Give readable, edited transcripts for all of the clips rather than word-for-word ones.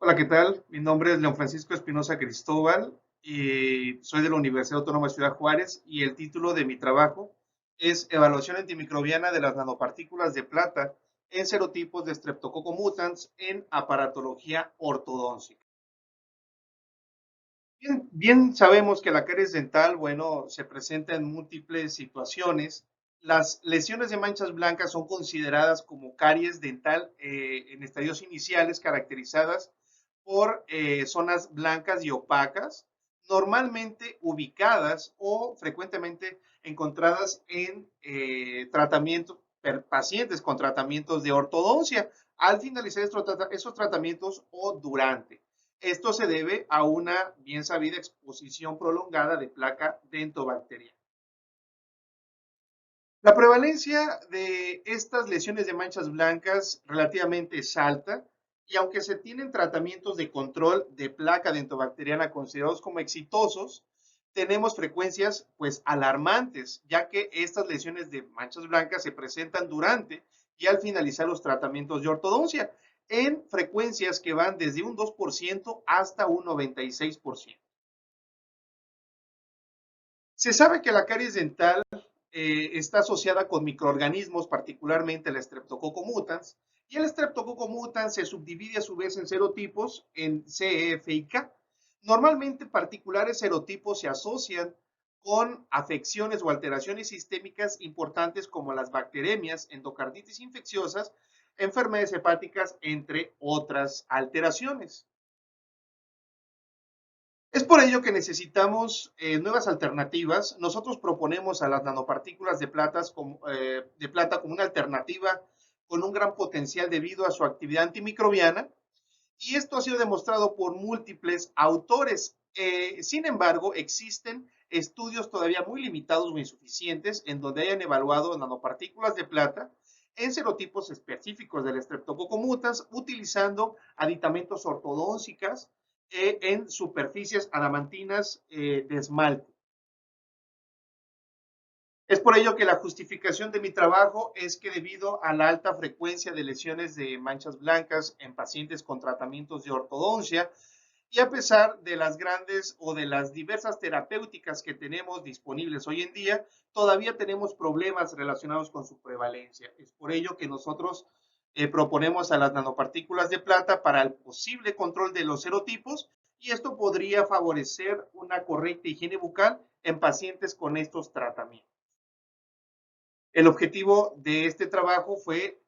Hola, ¿qué tal? Mi nombre es León Francisco Espinosa Cristóbal y soy de la Universidad Autónoma de Ciudad Juárez y el título de mi trabajo es Evaluación antimicrobiana de las nanopartículas de plata en serotipos de Streptococcus mutans en aparatología ortodóntica. Bien sabemos que la caries dental, bueno, se presenta en múltiples situaciones. Las lesiones de manchas blancas son consideradas como caries dental en estadios iniciales caracterizadas por zonas blancas y opacas, normalmente ubicadas o frecuentemente encontradas en pacientes con tratamientos de ortodoncia al finalizar esos tratamientos o durante. Esto se debe a una bien sabida exposición prolongada de placa dentobacteriana. La prevalencia de estas lesiones de manchas blancas relativamente es alta y aunque se tienen tratamientos de control de placa dentobacteriana considerados como exitosos, tenemos frecuencias pues alarmantes, ya que estas lesiones de manchas blancas se presentan durante y al finalizar los tratamientos de ortodoncia en frecuencias que van desde un 2% hasta un 96%. Se sabe que la caries dental está asociada con microorganismos, particularmente el Streptococcus mutans, y el Streptococcus mutans se subdivide a su vez en serotipos en C, F y K. Normalmente particulares serotipos se asocian con afecciones o alteraciones sistémicas importantes como las bacteremias, endocarditis infecciosas, enfermedades hepáticas, entre otras alteraciones. Es por ello que necesitamos nuevas alternativas. Nosotros proponemos a las nanopartículas de plata como una alternativa con un gran potencial debido a su actividad antimicrobiana y esto ha sido demostrado por múltiples autores. Sin embargo, existen estudios todavía muy limitados o insuficientes en donde hayan evaluado nanopartículas de plata en serotipos específicos del Streptococcus mutans utilizando aditamentos ortodóncicas en superficies adamantinas de esmalte. Es por ello que la justificación de mi trabajo es que debido a la alta frecuencia de lesiones de manchas blancas en pacientes con tratamientos de ortodoncia y a pesar de las grandes o de las diversas terapéuticas que tenemos disponibles hoy en día, todavía tenemos problemas relacionados con su prevalencia. Es por ello que nosotros proponemos a las nanopartículas de plata para el posible control de los serotipos y esto podría favorecer una correcta higiene bucal en pacientes con estos tratamientos. El objetivo de este trabajo fue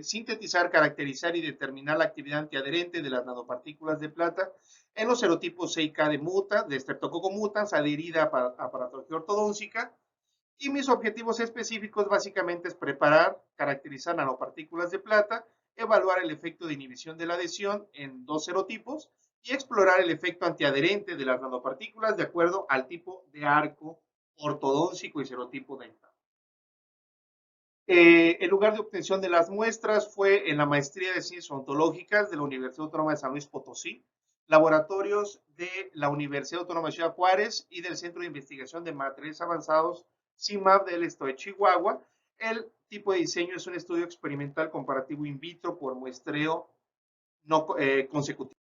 sintetizar, caracterizar y determinar la actividad antiadherente de las nanopartículas de plata en los serotipos C y K de Streptococcus mutans adherida a aparatología ortodóncica. Y mis objetivos específicos básicamente es preparar, caracterizar nanopartículas de plata, evaluar el efecto de inhibición de la adhesión en dos serotipos y explorar el efecto antiadherente de las nanopartículas de acuerdo al tipo de arco ortodóncico y serotipo dental. El lugar de obtención de las muestras fue en la Maestría de Ciencias Ontológicas de la Universidad Autónoma de San Luis Potosí, laboratorios de la Universidad Autónoma de Ciudad Juárez y del Centro de Investigación de Materiales Avanzados CIMAP del Estado de Chihuahua. El tipo de diseño es un estudio experimental comparativo in vitro por muestreo no consecutivo.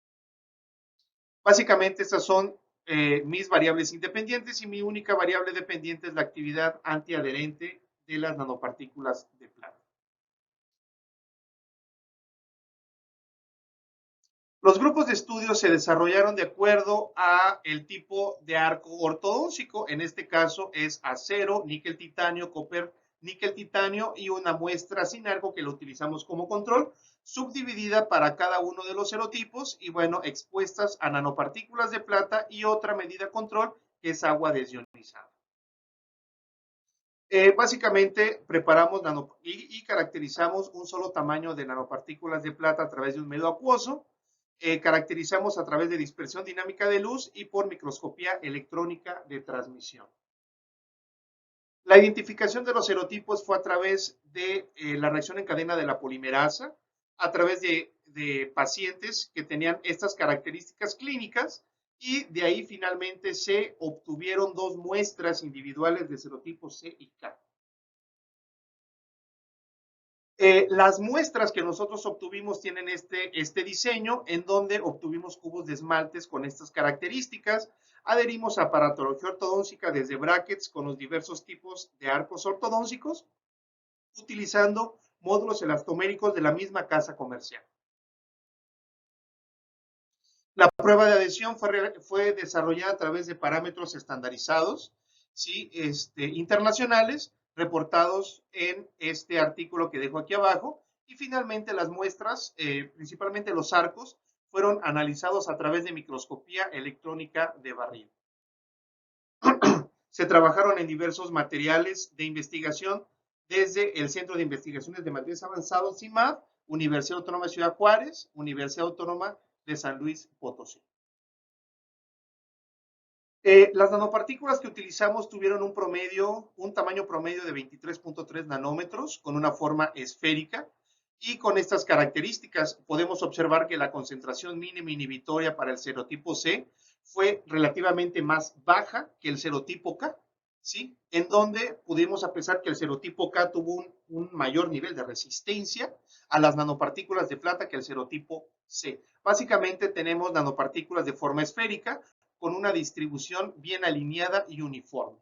Básicamente estas son mis variables independientes y mi única variable dependiente es la actividad antiadherente de las nanopartículas de plata. Los grupos de estudio se desarrollaron de acuerdo a el tipo de arco ortodóncico. En este caso es acero, níquel, titanio, copper, níquel, titanio y una muestra sin arco que lo utilizamos como control, subdividida para cada uno de los serotipos y bueno, expuestas a nanopartículas de plata y otra medida control que es agua desionizada. Básicamente preparamos y caracterizamos un solo tamaño de nanopartículas de plata a través de un medio acuoso. Caracterizamos a través de dispersión dinámica de luz y por microscopía electrónica de transmisión. La identificación de los serotipos fue a través de la reacción en cadena de la polimerasa, a través de pacientes que tenían estas características clínicas y de ahí finalmente se obtuvieron dos muestras individuales de serotipos C y K. Las muestras que nosotros obtuvimos tienen este diseño en donde obtuvimos cubos de esmaltes con estas características. Adherimos a aparatología ortodóntica desde brackets con los diversos tipos de arcos ortodóncicos, utilizando módulos elastoméricos de la misma casa comercial. La prueba de adhesión fue desarrollada a través de parámetros estandarizados, ¿sí? Internacionales, reportados en este artículo que dejo aquí abajo. Y finalmente las muestras, principalmente los arcos, fueron analizados a través de microscopía electrónica de barrido. Se trabajaron en diversos materiales de investigación, desde el Centro de Investigaciones de Materiales Avanzados, CIMAD, Universidad Autónoma de Ciudad Juárez, Universidad Autónoma de San Luis Potosí. Las nanopartículas que utilizamos tuvieron un tamaño promedio de 23.3 nanómetros con una forma esférica, y con estas características podemos observar que la concentración mínima inhibitoria para el serotipo C fue relativamente más baja que el serotipo K, ¿sí? En donde pudimos apreciar que el serotipo K tuvo un mayor nivel de resistencia a las nanopartículas de plata que el serotipo C. Básicamente tenemos nanopartículas de forma esférica con una distribución bien alineada y uniforme.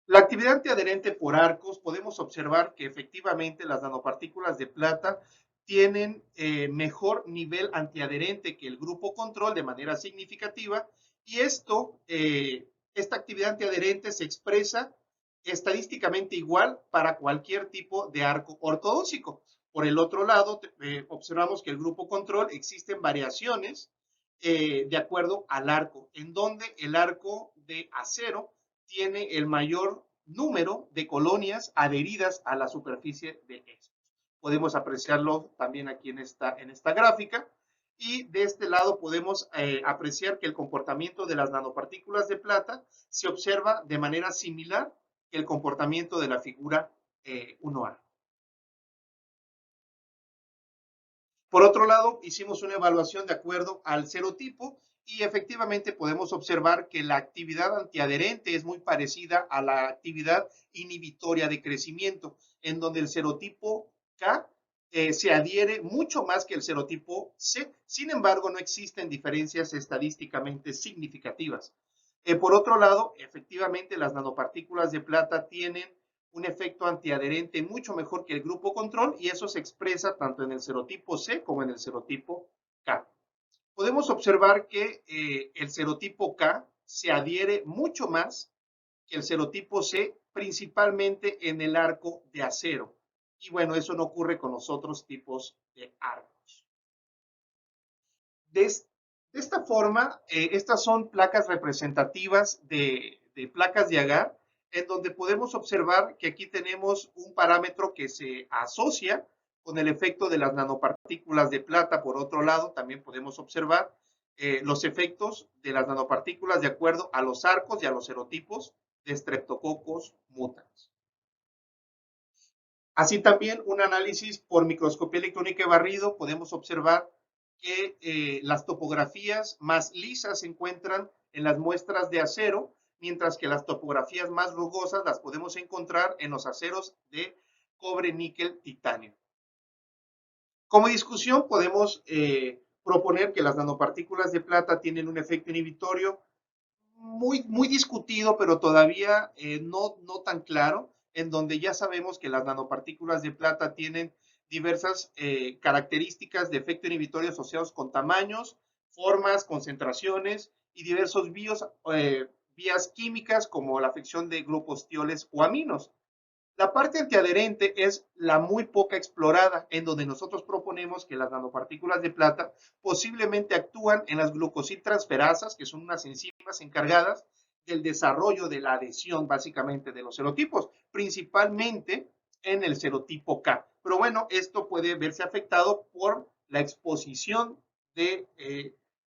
La actividad antiadherente por arcos, podemos observar que efectivamente las nanopartículas de plata tienen mejor nivel antiadherente que el grupo control de manera significativa, y esta actividad antiadherente se expresa estadísticamente igual para cualquier tipo de arco ortodóncico. Por el otro lado, observamos que el grupo control existen variaciones de acuerdo al arco, en donde el arco de acero tiene el mayor número de colonias adheridas a la superficie de estos. Podemos apreciarlo también aquí en esta gráfica. Y de este lado podemos apreciar que el comportamiento de las nanopartículas de plata se observa de manera similar que el comportamiento de la figura 1A. Por otro lado, hicimos una evaluación de acuerdo al serotipo, y efectivamente podemos observar que la actividad antiadherente es muy parecida a la actividad inhibitoria de crecimiento, en donde el serotipo K se adhiere mucho más que el serotipo C. Sin embargo, no existen diferencias estadísticamente significativas. Por otro lado, efectivamente, las nanopartículas de plata tienen un efecto antiadherente mucho mejor que el grupo control, y eso se expresa tanto en el serotipo C como en el serotipo K. Podemos observar que el serotipo K se adhiere mucho más que el serotipo C, principalmente en el arco de acero. Y bueno, eso no ocurre con los otros tipos de arcos. De esta forma, estas son placas representativas de placas de agar, en donde podemos observar que aquí tenemos un parámetro que se asocia con el efecto de las nanopartículas de plata. Por otro lado, también podemos observar los efectos de las nanopartículas de acuerdo a los arcos y a los serotipos de Streptococcus mutans. Así también, un análisis por microscopía electrónica de barrido, podemos observar que las topografías más lisas se encuentran en las muestras de acero, mientras que las topografías más rugosas las podemos encontrar en los aceros de cobre, níquel, titanio. Como discusión, podemos proponer que las nanopartículas de plata tienen un efecto inhibitorio muy discutido, pero todavía no tan claro, en donde ya sabemos que las nanopartículas de plata tienen diversas características de efecto inhibitorio asociados con tamaños, formas, concentraciones y diversos vías químicas, como la afección de grupos tioles o aminos. La parte antiadherente es la muy poca explorada, en donde nosotros proponemos que las nanopartículas de plata posiblemente actúan en las glucosiltransferasas, que son unas enzimas encargadas del desarrollo de la adhesión, básicamente, de los serotipos, principalmente en el serotipo K. Pero bueno, esto puede verse afectado por la exposición de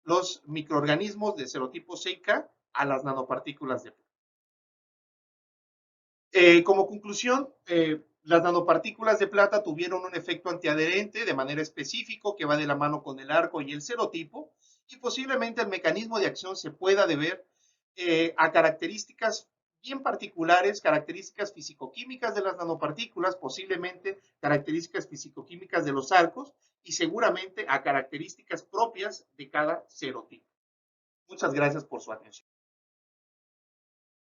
los microorganismos de serotipo C y K a las nanopartículas de plata. Como conclusión, las nanopartículas de plata tuvieron un efecto antiadherente de manera específica que va de la mano con el arco y el serotipo, y posiblemente el mecanismo de acción se pueda deber a características bien particulares, características fisicoquímicas de las nanopartículas, posiblemente características fisicoquímicas de los arcos y seguramente a características propias de cada serotipo. Muchas gracias por su atención.